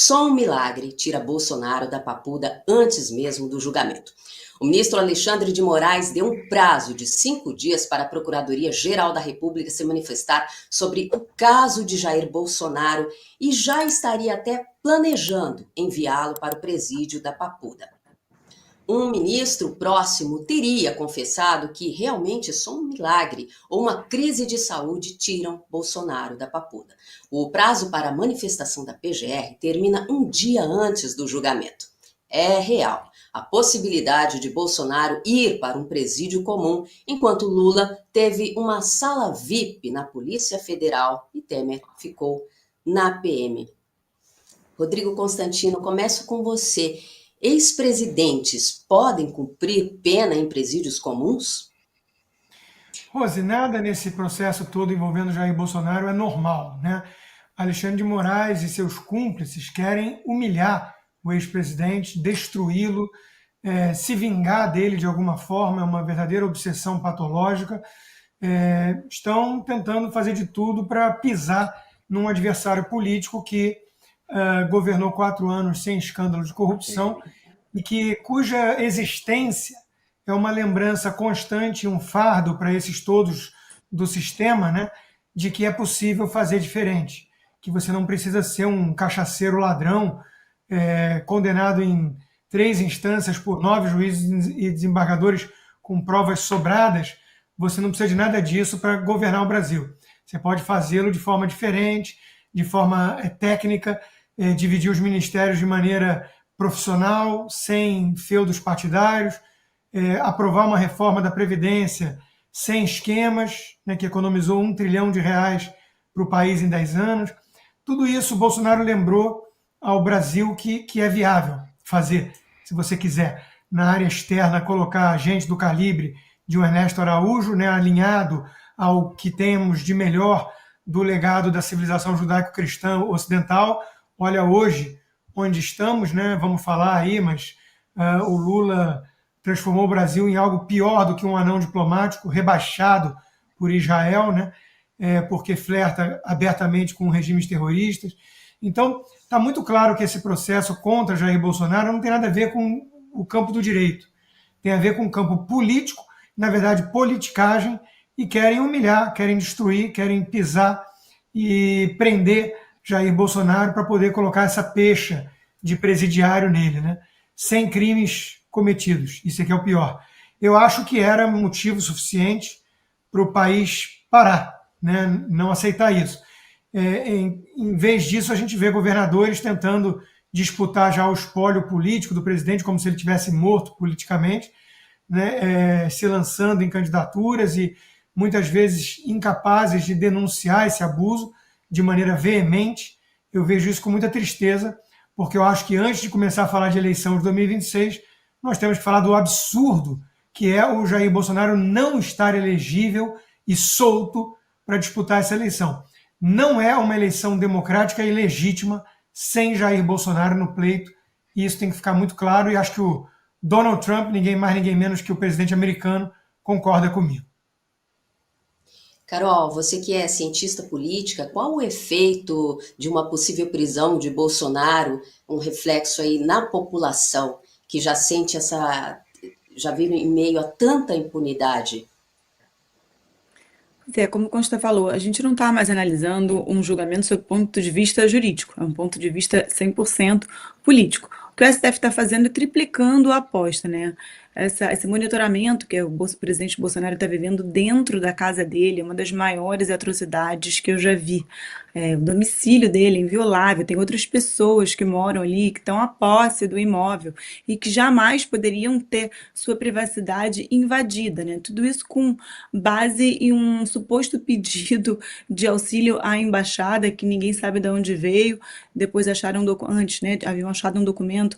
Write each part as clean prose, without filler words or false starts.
Só um milagre tira Bolsonaro da papuda antes mesmo do julgamento. O ministro Alexandre de Moraes deu um prazo de 5 dias para a Procuradoria-Geral da República se manifestar sobre o caso de Jair Bolsonaro e já estaria até planejando enviá-lo para o presídio da papuda. Um ministro próximo teria confessado que realmente só um milagre ou uma crise de saúde tiram Bolsonaro da papuda. O prazo para a manifestação da PGR termina um dia antes do julgamento. É real a possibilidade de Bolsonaro ir para um presídio comum, enquanto Lula teve uma sala VIP na Polícia Federal e Temer ficou na PM. Rodrigo Constantino, começo com você. Ex-presidentes podem cumprir pena em presídios comuns? Rose, nada nesse processo todo envolvendo Jair Bolsonaro é normal, né? Alexandre de Moraes e seus cúmplices querem humilhar o ex-presidente, destruí-lo, se vingar dele de alguma forma, é uma verdadeira obsessão patológica. Estão tentando fazer de tudo para pisar num adversário político que governou 4 anos sem escândalo de corrupção e cuja existência é uma lembrança constante, um fardo para esses todos do sistema, né, de que é possível fazer diferente, que você não precisa ser um cachaceiro ladrão condenado em 3 instâncias por 9 juízes e desembargadores com provas sobradas. Você não precisa de nada disso para governar o Brasil. Você pode fazê-lo de forma diferente, de forma técnica, dividir os ministérios de maneira profissional, sem feudos partidários, aprovar uma reforma da Previdência sem esquemas, né, que economizou R$1 trilhão para o país em 10 anos. Tudo isso o Bolsonaro lembrou ao Brasil que é viável fazer, se você quiser, na área externa, colocar gente do calibre de um Ernesto Araújo, né, alinhado ao que temos de melhor do legado da civilização judaico-cristã ocidental. Olha hoje onde estamos, né? Vamos falar aí, mas o Lula transformou o Brasil em algo pior do que um anão diplomático, rebaixado por Israel, né? Porque flerta abertamente com regimes terroristas. Então, está muito claro que esse processo contra Jair Bolsonaro não tem nada a ver com o campo do direito. Tem a ver com o campo político, na verdade, politicagem, e querem humilhar, querem destruir, querem pisar e prender Jair Bolsonaro para poder colocar essa pecha de presidiário nele, né? Sem crimes cometidos. Isso aqui é o pior. Eu acho que era motivo suficiente para o país parar, né? Não aceitar isso. Em vez disso, a gente vê governadores tentando disputar já o espólio político do presidente, como se ele tivesse morto politicamente, né? Se lançando em candidaturas e muitas vezes incapazes de denunciar esse abuso de maneira veemente. Eu vejo isso com muita tristeza, porque eu acho que antes de começar a falar de eleição de 2026, nós temos que falar do absurdo que é o Jair Bolsonaro não estar elegível e solto para disputar essa eleição. Não é uma eleição democrática e legítima sem Jair Bolsonaro no pleito, e isso tem que ficar muito claro, e acho que o Donald Trump, ninguém mais, ninguém menos que o presidente americano, concorda comigo. Carol, você que é cientista política, qual o efeito de uma possível prisão de Bolsonaro, um reflexo aí na população que já sente já vive em meio a tanta impunidade? Como o Consta falou, a gente não está mais analisando um julgamento sob ponto de vista jurídico, é um ponto de vista 100% político. O que o STF está fazendo é triplicando a aposta, né? Esse monitoramento que o presidente Bolsonaro está vivendo dentro da casa dele é uma das maiores atrocidades que eu já vi. O domicílio dele é inviolável, tem outras pessoas que moram ali, que estão à posse do imóvel e que jamais poderiam ter sua privacidade invadida, né? Tudo isso com base em um suposto pedido de auxílio à embaixada, que ninguém sabe de onde veio. Depois acharam, antes, né, haviam achado um documento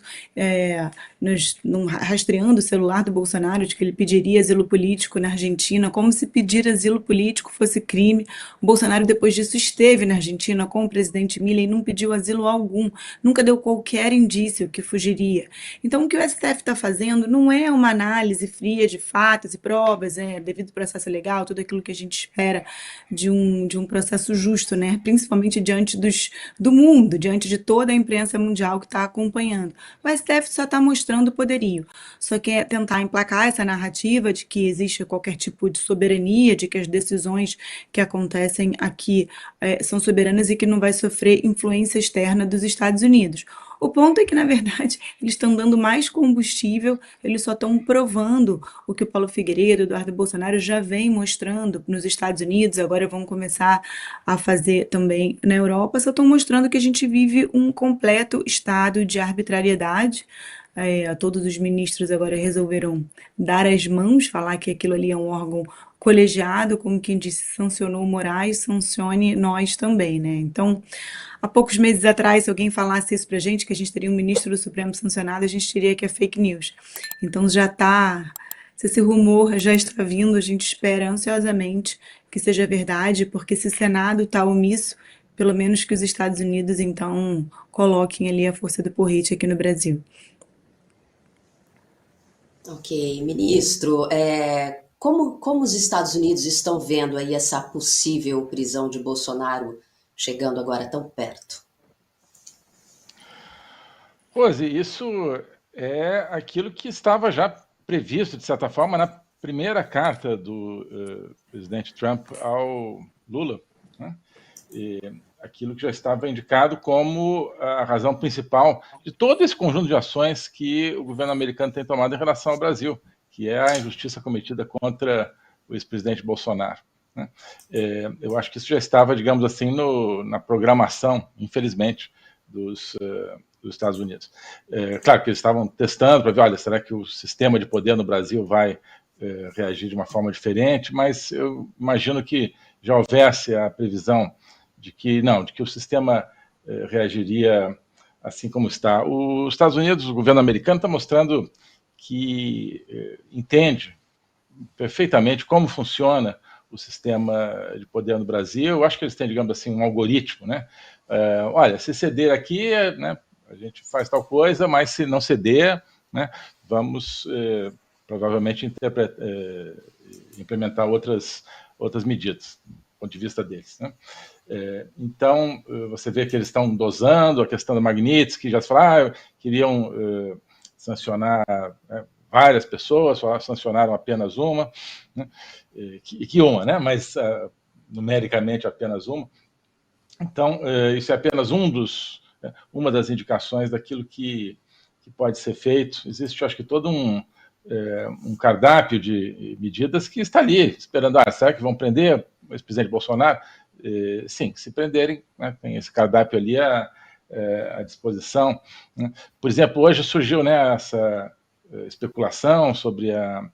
rastreando o celular Eduardo Bolsonaro de que ele pediria asilo político na Argentina, como se pedir asilo político fosse crime. O Bolsonaro, depois disso, esteve na Argentina com o presidente Milei e não pediu asilo algum, nunca deu qualquer indício que fugiria. Então, o que o STF está fazendo não é uma análise fria de fatos e provas, devido ao processo legal, tudo aquilo que a gente espera de um processo justo, né? Principalmente diante do mundo, diante de toda a imprensa mundial que está acompanhando. O STF só está mostrando poderio, só quer tentar emplacar essa narrativa de que existe qualquer tipo de soberania, de que as decisões que acontecem aqui são soberanas e que não vai sofrer influência externa dos Estados Unidos. O ponto é que, na verdade, eles estão dando mais combustível, eles só estão provando o que o Paulo Figueiredo, Eduardo Bolsonaro já vem mostrando nos Estados Unidos, agora vão começar a fazer também na Europa, só estão mostrando que a gente vive um completo estado de arbitrariedade. Todos os ministros agora resolveram dar as mãos, falar que aquilo ali é um órgão colegiado, como quem disse, sancionou Moraes, sancione nós também, né? Então, há poucos meses atrás, se alguém falasse isso pra gente, que a gente teria um ministro do Supremo sancionado, a gente diria que é fake news. Então já está, se esse rumor já está vindo, a gente espera ansiosamente que seja verdade, porque se o Senado está omisso, pelo menos que os Estados Unidos, então, coloquem ali a força do porrete aqui no Brasil. Ok, ministro, como os Estados Unidos estão vendo aí essa possível prisão de Bolsonaro chegando agora tão perto? Rose, isso é aquilo que estava já previsto, de certa forma, na primeira carta do presidente Trump ao Lula, né? E aquilo que já estava indicado como a razão principal de todo esse conjunto de ações que o governo americano tem tomado em relação ao Brasil, que é a injustiça cometida contra o ex-presidente Bolsonaro, né? Eu acho que isso já estava, digamos assim, na programação, infelizmente, dos Estados Unidos. Claro que eles estavam testando para ver, olha, será que o sistema de poder no Brasil vai reagir de uma forma diferente, mas eu imagino que já houvesse a previsão de que o sistema reagiria assim como está. Os Estados Unidos, o governo americano, está mostrando que entende perfeitamente como funciona o sistema de poder no Brasil. Eu acho que eles têm, digamos assim, um algoritmo, né? Olha, se ceder aqui, né, a gente faz tal coisa, mas se não ceder, né, vamos provavelmente implementar outras medidas, do ponto de vista deles, né? Então, você vê que eles estão dosando a questão da Magnitsky, já se fala, queriam sancionar várias pessoas, sancionaram apenas uma, né? que uma, né? Mas numericamente apenas uma. Então, isso é apenas uma das indicações daquilo que pode ser feito. Existe, eu acho que, todo um cardápio de medidas que está ali, esperando, será que vão prender o ex-presidente Bolsonaro? Sim, se prenderem, né, tem esse cardápio ali à disposição, né? Por exemplo, hoje surgiu, né, essa especulação sobre a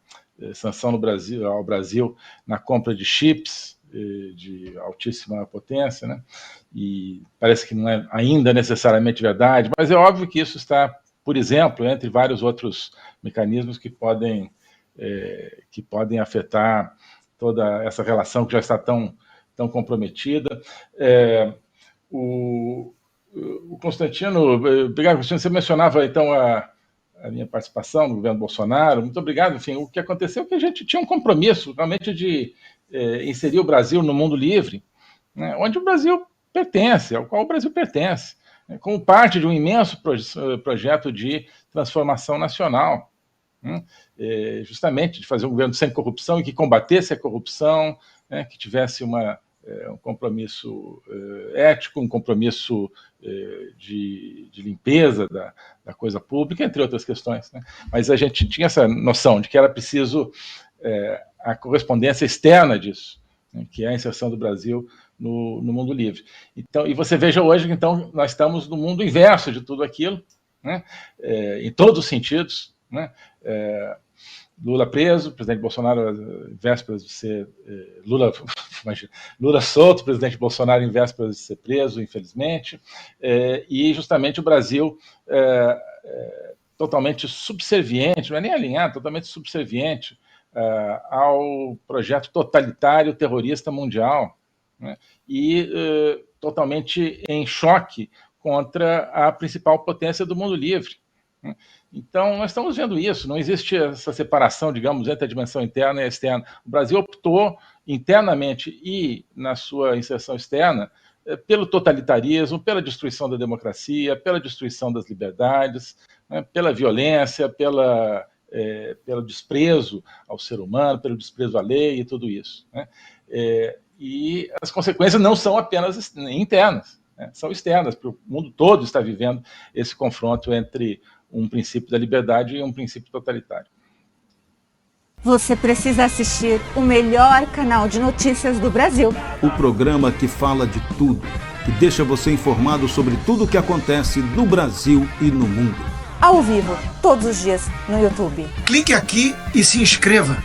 sanção ao Brasil na compra de chips de altíssima potência, né? E parece que não é ainda necessariamente verdade, mas é óbvio que isso está, por exemplo, entre vários outros mecanismos que podem afetar toda essa relação que já está tão comprometida. O Constantino, obrigado, Constantino, você mencionava então a minha participação no governo Bolsonaro. Muito obrigado. Enfim, o que aconteceu é que a gente tinha um compromisso realmente de inserir o Brasil no mundo livre, né, onde o Brasil pertence, ao qual o Brasil pertence, né, como parte de um imenso projeto de transformação nacional, né, justamente de fazer um governo sem corrupção e que combatesse a corrupção, né, que tivesse um compromisso ético, um compromisso de limpeza da coisa pública, entre outras questões, né? Mas a gente tinha essa noção de que era preciso a correspondência externa disso, né, que é a inserção do Brasil no mundo livre. Então, e você veja hoje que então, nós estamos no mundo inverso de tudo aquilo, né, em todos os sentidos, né? Lula preso, presidente Bolsonaro em vésperas de ser Lula solto, presidente Bolsonaro em vésperas de ser preso, infelizmente, e justamente o Brasil totalmente subserviente, não é nem alinhado, totalmente subserviente ao projeto totalitário terrorista mundial, né? E totalmente em choque contra a principal potência do mundo livre. Então, nós estamos vendo isso, não existe essa separação, digamos, entre a dimensão interna e a externa. O Brasil optou internamente e na sua inserção externa pelo totalitarismo, pela destruição da democracia, pela destruição das liberdades, né, pela violência, pelo desprezo ao ser humano, pelo desprezo à lei e tudo isso, né? E as consequências não são apenas internas, né, são externas, porque o mundo todo está vivendo esse confronto entre um princípio da liberdade e um princípio totalitário. Você precisa assistir o melhor canal de notícias do Brasil. O programa que fala de tudo, que deixa você informado sobre tudo o que acontece no Brasil e no mundo. Ao vivo, todos os dias, no YouTube. Clique aqui e se inscreva.